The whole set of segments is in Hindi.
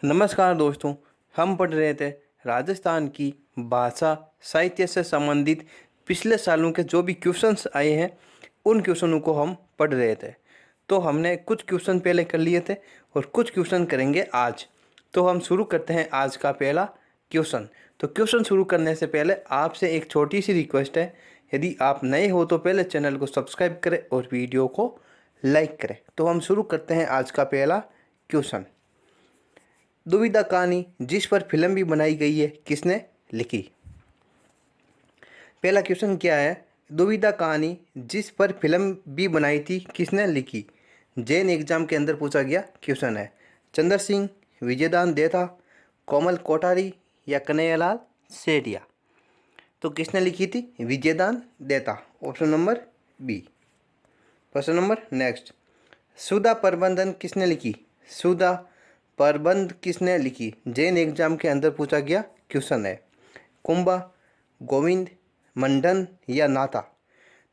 नमस्कार दोस्तों, हम पढ़ रहे थे राजस्थान की भाषा साहित्य से संबंधित पिछले सालों के जो भी क्वेश्चंस आए हैं उन क्वेश्चनों को हम पढ़ रहे थे। तो हमने कुछ क्वेश्चन पहले कर लिए थे और कुछ क्वेश्चन करेंगे आज। तो हम शुरू करते हैं आज का पहला क्वेश्चन। तो क्वेश्चन शुरू करने से पहले आपसे एक छोटी सी रिक्वेस्ट है, यदि आप नए हो तो पहले चैनल को सब्सक्राइब करें और वीडियो को लाइक करें। तो हम शुरू करते हैं आज का पहला क्वेश्चन। दुविधा कहानी जिस पर फिल्म भी बनाई गई है किसने लिखी? पहला क्वेश्चन क्या है? दुविधा कहानी जिस पर फिल्म भी बनाई थी किसने लिखी? जैन एग्जाम के अंदर पूछा गया क्वेश्चन है। चंद्र सिंह, विजयदान देथा, कोमल कोठारी या कन्हैयालाल सेठिया। तो किसने लिखी थी? Vijaydan Detha, option number B. Question number next. सुधा प्रबंधन किसने लिखी? सुधा प्रबंध किसने लिखी? जैन एग्जाम के अंदर पूछा गया क्वेश्चन है। कुंभा, गोविंद, मंडन या नाथा।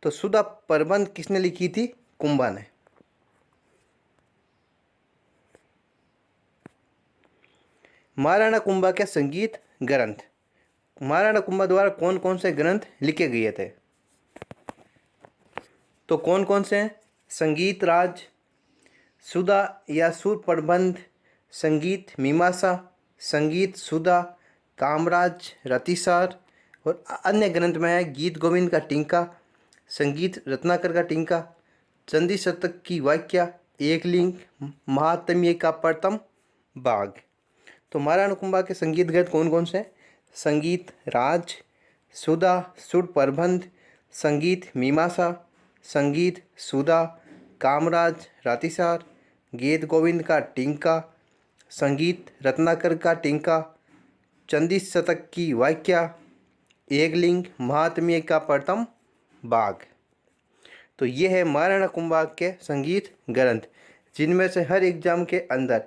तो सुधा प्रबंध किसने लिखी थी? कुंभा ने। महाराणा कुंभा के संगीत ग्रंथ, महाराणा कुंभा द्वारा कौन कौन से ग्रंथ लिखे गए थे? तो कौन कौन से हैं? संगीत राज, सुधा या सुर प्रबंध, संगीत मीमांसा, संगीत सुधा, कामराज, रतिसार और अन्य ग्रंथ में है गीत गोविंद का टीका, संगीत रत्नाकर का टीका, चंदी शतक की वाक्या, एकलिंग, महात्म्य का प्रथम भाग। तो महाराणा कुंभा के संगीत ग्रंथ कौन कौन से हैं? संगीत राज, सुधा, सुर प्रबंध, संगीत मीमांसा, संगीत सुधा, कामराज, रातिसार, गीत गोविंद का टीका, संगीत रत्नाकर का टीका, चंदी शतक की वाक्या, एकलिंग, महात्म्य का प्रथम भाग। तो ये है महाराणा कुंभा के संगीत ग्रंथ, जिनमें से हर एग्जाम के अंदर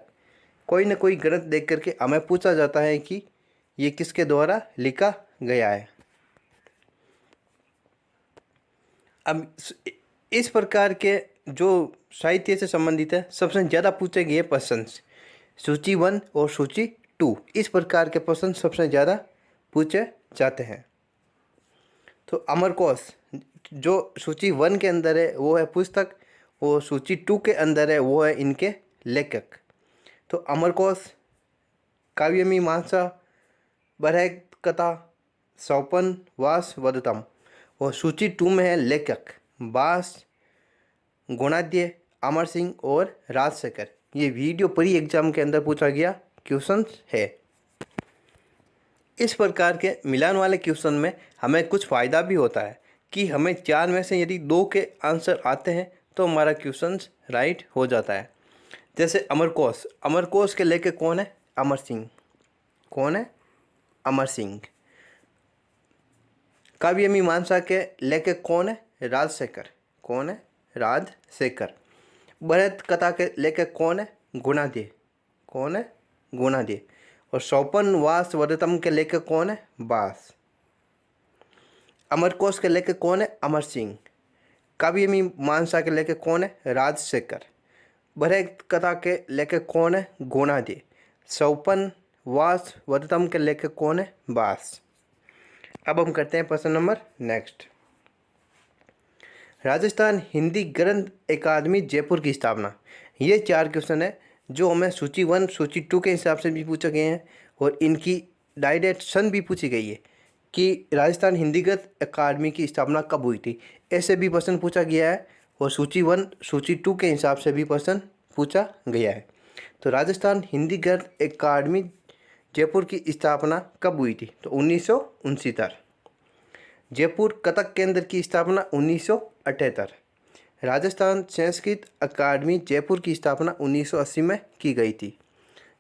कोई न कोई ग्रंथ देख करके हमें पूछा जाता है कि ये किसके द्वारा लिखा गया है। अब इस प्रकार के जो साहित्य से संबंधित है सबसे ज़्यादा पूछे गए प्रश्न सूची 1 और सूची 2, इस प्रकार के प्रश्न सबसे ज़्यादा पूछे जाते हैं। तो अमरकोश जो सूची 1 के अंदर है वो है पुस्तक, और सूची 2 के अंदर है वो है इनके लेखक। तो अमरकोश काव्य मीमांसा, बरहक कथा, सौपन, वास, वदतम, और सूची 2 में है लेखक बास, गुणाद्य, अमर सिंह और राजशेखर। ये वीडियो प्री एग्जाम के अंदर पूछा गया क्वेश्चन है। इस प्रकार के मिलान वाले क्वेश्चन में हमें कुछ फ़ायदा भी होता है कि हमें 4 में से यदि 2 के आंसर आते हैं तो हमारा क्वेश्चन राइट हो जाता है। जैसे अमरकोश, अमरकोश के लेखक कौन है? अमर सिंह। कौन है? अमर सिंह। काव्य मीमांसा के लेखक कौन है? राजशेखर। कौन है? राजशेखर। बृहत कथा के लेखक कौन है? गुणाद्य। कौन है? गुणाद्य। और सौपन, वास, वदतम के लेखक कौन है? बास। अमरकोश के लेखक कौन है? अमर सिंह। काव्य मीमांसा के लेखक कौन है? राजशेखर। बृहत कथा के लेखक कौन है? गुणाद्य। सौपन, वास, वदतम के लेखक कौन है? बास। अब हम करते हैं प्रश्न नंबर नेक्स्ट। राजस्थान हिंदी ग्रंथ अकादमी जयपुर की स्थापना। ये 4 क्वेश्चन है जो हमें सूची 1 सूची 2 के हिसाब से भी पूछे गए हैं, और इनकी डायरेक्शन भी पूछी गई है कि राजस्थान हिंदी ग्रंथ अकादमी की स्थापना कब हुई थी। ऐसे भी प्रश्न पूछा गया है, और सूची 1 सूची 2 के हिसाब से भी प्रश्न पूछा गया है। तो राजस्थान हिंदी ग्रंथ अकादमी जयपुर की स्थापना कब हुई थी? तो 1969। जयपुर कथक केंद्र की स्थापना 1978। राजस्थान संस्कृत अकादमी जयपुर की स्थापना 1980 में की गई थी।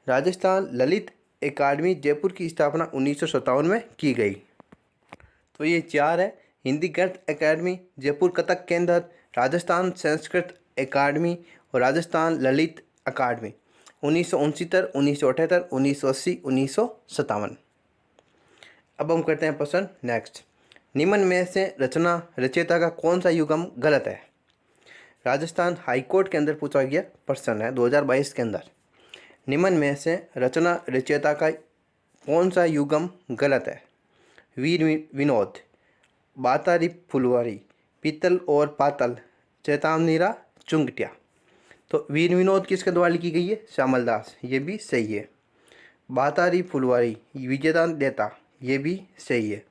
राजस्थान ललित अकादमी जयपुर की स्थापना 1957 में की गई। तो ये 4 है, हिंदी ग्रंथ अकादमी, जयपुर कथक केंद्र, राजस्थान संस्कृत अकादमी और राजस्थान ललित अकादमी। 1969, 1978, 1980, 1957। अब हम करते हैं प्रश्न नेक्स्ट। निम्न में से रचना रचयिता का कौन सा युग्म गलत है? राजस्थान हाईकोर्ट के अंदर पूछा गया प्रश्न है 2022 के अंदर। निम्न में से रचना रचयिता का कौन सा युग्म गलत है? वीर विनोद, बातारी फुलवारी, पीतल और पातल, चेतावनीरा चुंगटिया। तो वीर विनोद किसके द्वारा लिखी गई है? श्यामल दास, ये भी सही है। बातारी फुलवारी विजयदान देता, ये भी सही है।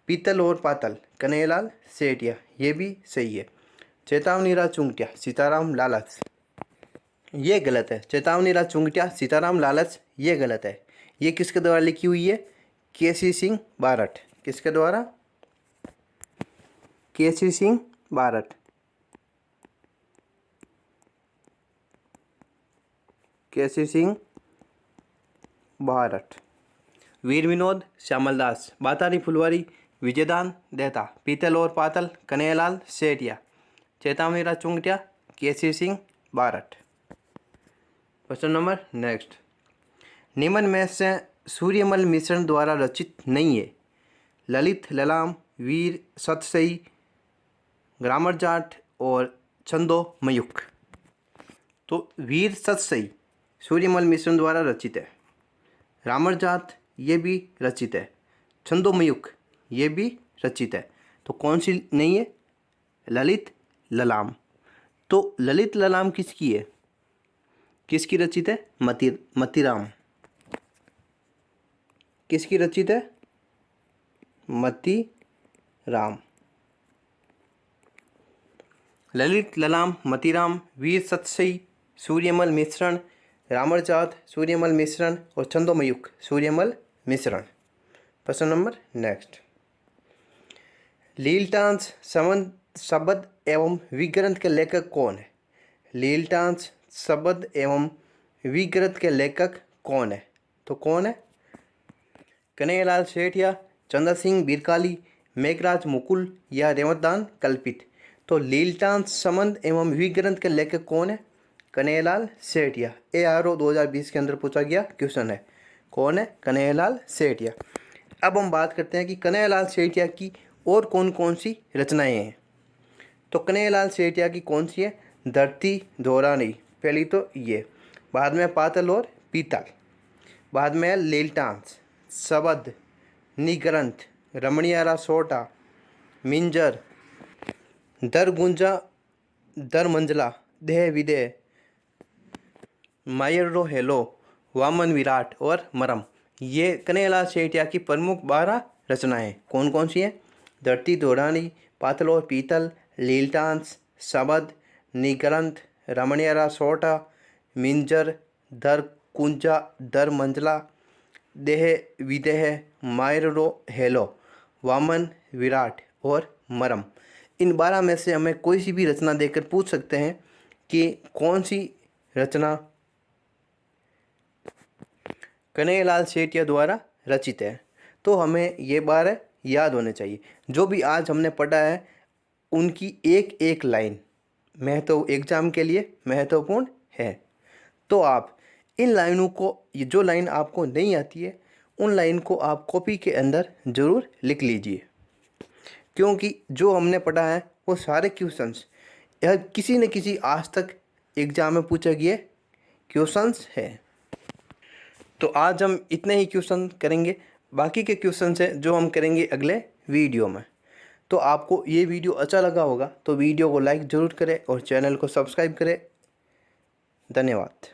पीतल और पातल कन्हैयालाल सेठिया, ये भी सही है। चेतावनीरा चुंगटिया सीताराम लालच, ये गलत है। चेतावनीरा चुंगटिया सीताराम लालच, ये गलत है। ये किसके द्वारा लिखी हुई है? केसी सिंह बारठ। किसके द्वारा? केसी सिंह बारठ। केसी सिंह बारठ। वीर विनोद श्यामल दास, बातारी फुलवारी विजयदान देता, पीतल और पातल कन्हैयालाल सेठिया, चेतावनीरा चुंगटिया केसी Singh Barhath. Question number next, निम्न में से सूर्यमल मिश्रण द्वारा रचित नहीं है? ललित ललाम, वीर सतसई, ग्रामर जाट और छंदो मयूख। तो वीर सतसई सूर्यमल मिश्रण द्वारा रचित है। रामर जात ये भी रचित है। छंदो मयूख ये भी रचित है। तो कौन सी नहीं है? ललित ललाम। तो ललित ललाम किसकी है? किसकी रचित है? मतीराम। किसकी रचित है? मतीराम। ललित ललाम, मतीराम, वीर सतसई, सूर्यमल मिश्रण, रामरजात सूर्यमल मिश्रण और छंदोमयुक्त सूर्यमल मिश्रण। प्रश्न नंबर नेक्स्ट, लीलटांस शब्द एवं विग्रंथ के लेखक कौन है? लीलटांस शब्द एवं विग्रंथ के लेखक कौन है? तो कौन है? कन्हैयालाल सेठिया, चंद्र सिंह बिरकाली, मेघराज मुकुल या रेवतदान कल्पित। तो लीलटांस संबंध एवं विग्रंथ के लेखक कौन है? कन्हैयालाल सेठिया। ARO 2020 के अंदर पूछा गया क्वेश्चन है। कौन है? कन्हैयालाल सेठिया। अब हम बात करते हैं कि कन्हैयालाल सेठिया की और कौन कौन सी रचनाएं हैं। तो कन्हैयालाल सेठिया की कौन सी है? धरती धोरानी, पहली तो ये। बाद में पातल और पीतल। बाद में लीलटांस, शबद, निग्रंथ, रमणियारा सोटा, मिंजर, दर गुंजा, दर मंजला, देह विदेह, मायरो हेलो, वामन विराट और मरम। ये कन्हैयालाल सेठिया की प्रमुख 12 रचनाएं कौन कौन सी हैं? धरती धोरानी, पातल और पीतल, लीलटांस, शबद, निग्रंथ, रमणियारा सोटा, मिंजर, दर कुंजा, दर मंजला, देह विदेह, मायरो हेलो, वामन विराट और मरम। इन 12 में से हमें कोई सी भी रचना देकर पूछ सकते हैं कि कौन सी रचना कन्हैयालाल सेठिया द्वारा रचित है। तो हमें ये 12 याद होने चाहिए। जो भी आज हमने पढ़ा है उनकी एक एक लाइन एग्जाम के लिए महत्वपूर्ण है। तो आप इन लाइनों को, ये जो लाइन आपको नहीं आती है उन लाइन को आप कॉपी के अंदर ज़रूर लिख लीजिए, क्योंकि जो हमने पढ़ा है वो सारे क्वेश्चंस यह किसी न किसी आज तक एग्जाम में पूछे गए क्वेश्चंस है। तो आज हम इतने ही क्वेश्चन करेंगे, बाकी के क्वेश्चन है जो हम करेंगे अगले वीडियो में। तो आपको ये वीडियो अच्छा लगा होगा तो वीडियो को लाइक ज़रूर करें और चैनल को सब्सक्राइब करें। धन्यवाद।